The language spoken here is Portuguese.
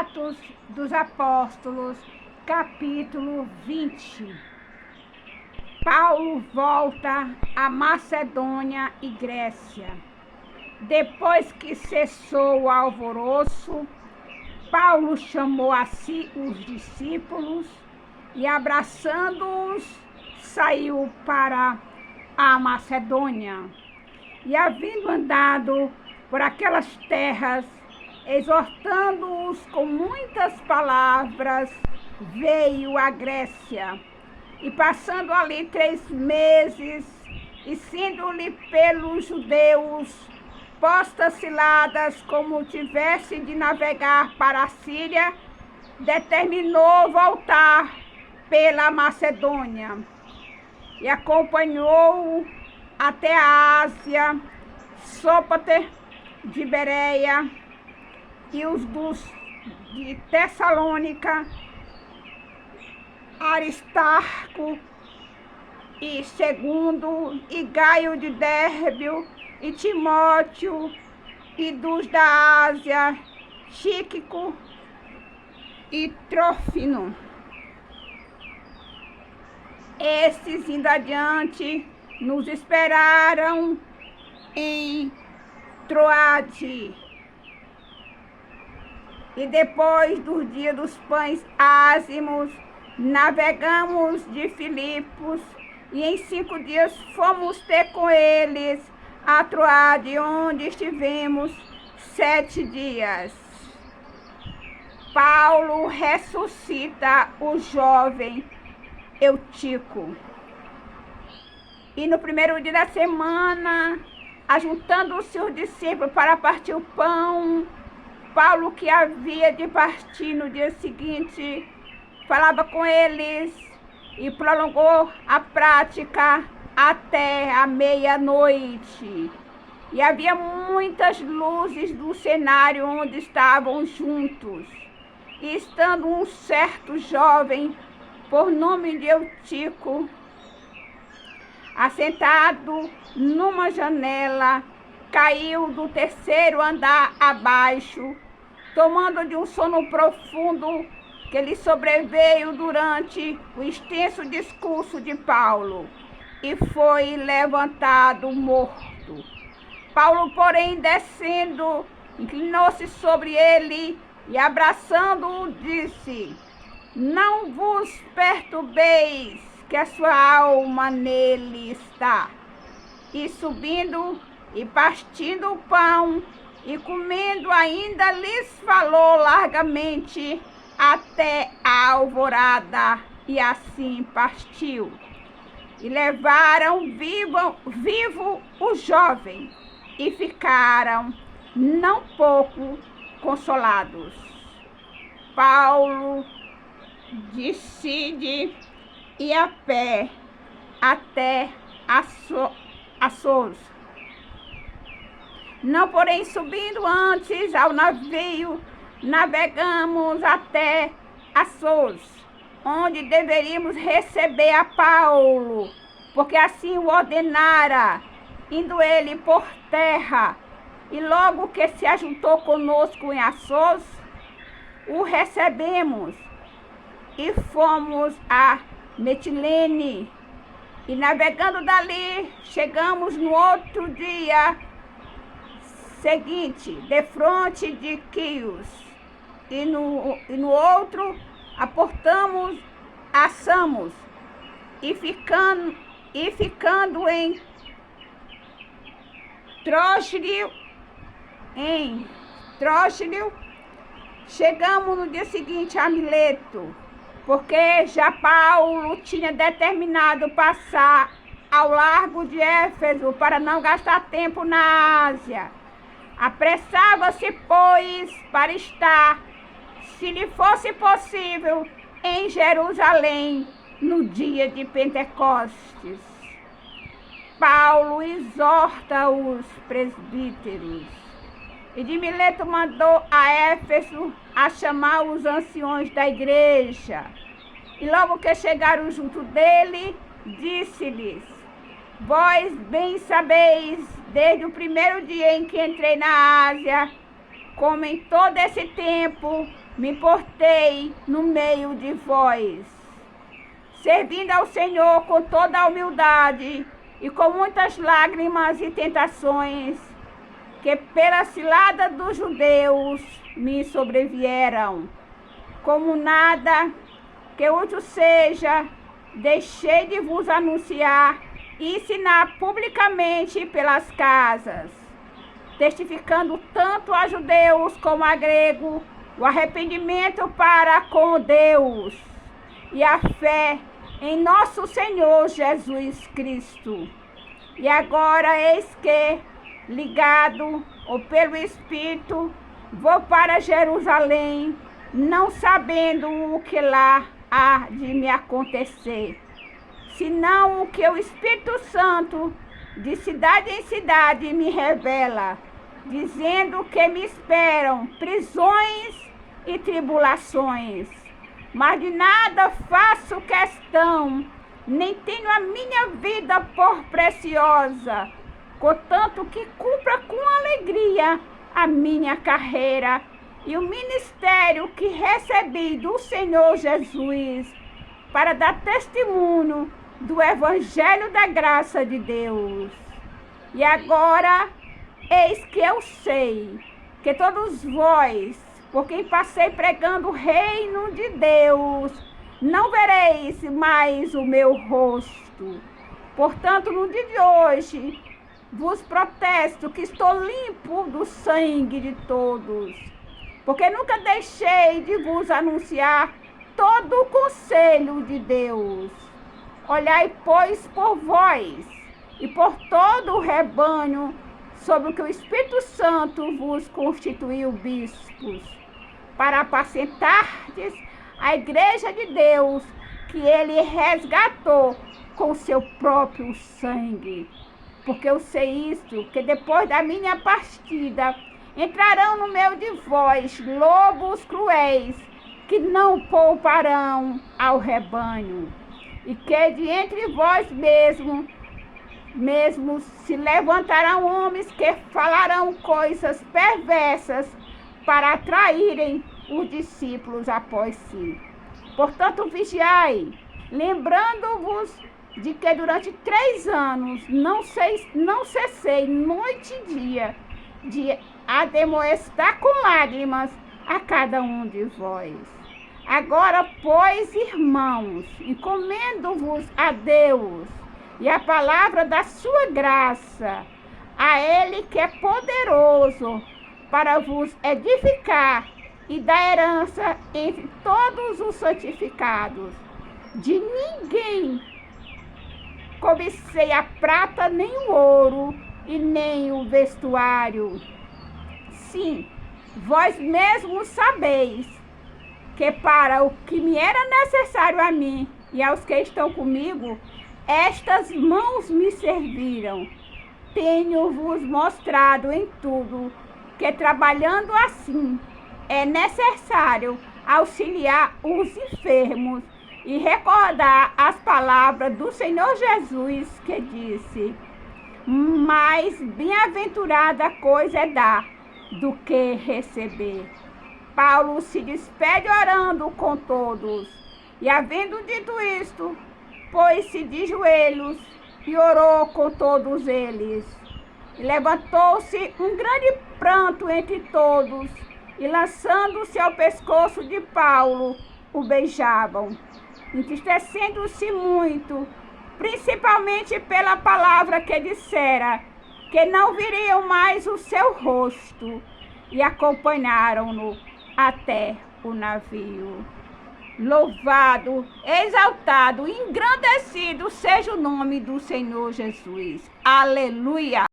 Atos dos Apóstolos, capítulo 20. Paulo volta a Macedônia e Grécia. Depois que cessou o alvoroço, Paulo chamou a si os discípulos e, abraçando-os, saiu para a Macedônia. E, havendo andado por aquelas terras, exortando-os com muitas palavras, veio à Grécia. E passando ali 3 meses, e sendo-lhe pelos judeus postas ciladas como tivesse de navegar para a Síria, determinou voltar pela Macedônia. E acompanhou-o até a Ásia, Sópater de Bereia, e os de Tessalônica, Aristarco e Segundo, e Gaio de Dérbio, e Timóteo, e dos da Ásia, Tíquico e Trófimo. Estes, indo adiante, nos esperaram em Troade. E depois dos dias dos pães ázimos, navegamos de Filipos, e em 5 dias fomos ter com eles a Troade, onde estivemos 7 dias. Paulo ressuscita o jovem Eutico. E no primeiro dia da semana, ajuntando-se os discípulos para partir o pão, Paulo, que havia de partir no dia seguinte, falava com eles e prolongou a prática até a meia-noite. E havia muitas luzes do cenário onde estavam juntos. E estando um certo jovem, por nome de Eutico, assentado numa janela, caiu do 3º andar abaixo, tomando de um sono profundo que lhe sobreveio durante o extenso discurso de Paulo, e foi levantado morto. Paulo, porém, descendo, inclinou-se sobre ele e, abraçando-o, disse: não vos perturbeis, que a sua alma nele está. E subindo e partindo o pão e comendo ainda, lhes falou largamente até a alvorada, e assim partiu. E levaram vivo o jovem, e ficaram não pouco consolados. Paulo decide ir a pé até Assos. Não, porém, subindo antes ao navio, navegamos até Assos, onde deveríamos receber a Paulo, porque assim o ordenara, indo ele por terra. E logo que se ajuntou conosco em Assos, o recebemos e fomos a Metilene. E navegando dali, chegamos no outro dia seguinte, defronte de Quios, e no outro aportamos a Samos, e ficando em Trógilio, chegamos no dia seguinte a Mileto, porque já Paulo tinha determinado passar ao largo de Éfeso para não gastar tempo na Ásia. Apressava-se, pois, para estar, se lhe fosse possível, em Jerusalém no dia de Pentecostes. Paulo exorta os presbíteros. E de Mileto mandou a Éfeso a chamar os anciões da igreja. E logo que chegaram junto dele, disse-lhes: vós bem sabeis, desde o primeiro dia em que entrei na Ásia, como em todo esse tempo me portei no meio de vós, servindo ao Senhor com toda a humildade e com muitas lágrimas e tentações, que pela cilada dos judeus me sobrevieram. Como nada que útil seja, deixei de vos anunciar e ensinar publicamente pelas casas, testificando tanto a judeus como a gregos o arrependimento para com Deus e a fé em nosso Senhor Jesus Cristo. E agora eis que, ligado ou pelo Espírito, vou para Jerusalém, não sabendo o que lá há de me acontecer, senão o que o Espírito Santo, de cidade em cidade, me revela, dizendo que me esperam prisões e tribulações. Mas de nada faço questão, nem tenho a minha vida por preciosa, contanto que cumpra com alegria a minha carreira e o ministério que recebi do Senhor Jesus, para dar testemunho do Evangelho da graça de Deus. E agora, eis que eu sei que todos vós, por quem passei pregando o reino de Deus, não vereis mais o meu rosto. Portanto, no dia de hoje, vos protesto que estou limpo do sangue de todos, porque nunca deixei de vos anunciar todo o conselho de Deus. Olhai, pois, por vós e por todo o rebanho, sobre o que o Espírito Santo vos constituiu bispos, para apacentardes a igreja de Deus, que ele resgatou com seu próprio sangue. Porque eu sei isto, que depois da minha partida, entrarão no meio de vós lobos cruéis, que não pouparão ao rebanho, e que de entre vós mesmos se levantarão homens que falarão coisas perversas para atraírem os discípulos após si. Portanto, vigiai, lembrando-vos de que durante 3 anos não cessei noite e dia de admoestar com lágrimas a cada um de vós. Agora, pois, irmãos, encomendo-vos a Deus e a palavra da sua graça, a Ele que é poderoso para vos edificar e dar herança entre todos os santificados. De ninguém cobicei a prata, nem o ouro, e nem o vestuário. Sim, vós mesmos sabeis que para o que me era necessário a mim e aos que estão comigo, estas mãos me serviram. Tenho-vos mostrado em tudo que, trabalhando assim, é necessário auxiliar os enfermos e recordar as palavras do Senhor Jesus, que disse: mais bem-aventurada coisa é dar do que receber. Paulo se despede orando com todos, e havendo dito isto, pôs-se de joelhos e orou com todos eles. E levantou-se um grande pranto entre todos, e lançando-se ao pescoço de Paulo, o beijavam, entristecendo-se muito, principalmente pela palavra que dissera, que não viriam mais o seu rosto, e acompanharam-no até o navio. Louvado, exaltado, engrandecido seja o nome do Senhor Jesus. Aleluia!